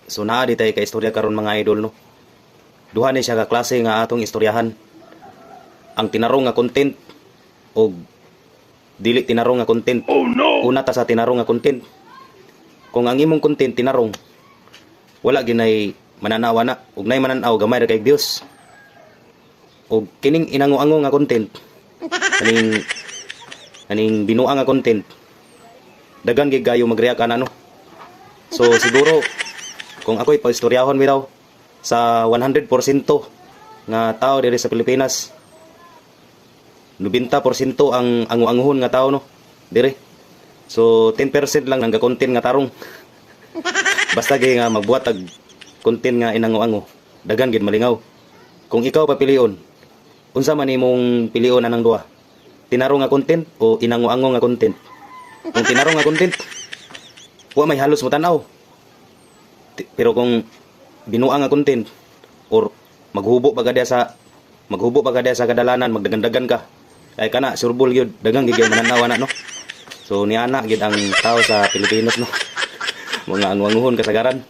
So naa di tay ka istorya karon mga idol no. Duha ni siya ka klase nga atong istoryahan. Ang tinarong nga content o dili tinarong nga content. Oh no! Una ta sa tinarong nga content. Kung ang imong content tinarong, wala ginay mananawa na. Ug nay mananaw gamay ra kay Dios. Ug kining inango-ango nga content, kaning binuang nga content, dagan gid kayo mag-react ana no. So siguro kung ako'y pag-istoryahon mi daw sa 100% nga tao diri sa Pilipinas, 90% ang angu-anguhon nga tao no dire. So 10% lang nga content nga tarong. Basta gay nga magbuhat tag content nga inangu-ango, dagan gid malingaw. Kung ikaw papilion, unsa man imong pilion anang duha? Tinarong nga content o inangu-ango nga content? Kung tinarong nga content, wa may halos mo tanaw. Pero kung binuang nga content or maghubo pa gada sa kadalanan, magdagan-dagan ka, ay kana surbol gyud, dagang gigay mananawa na no. So niana gid ang tao sa Pilipinas no. Mga anguanguhon kasagaran.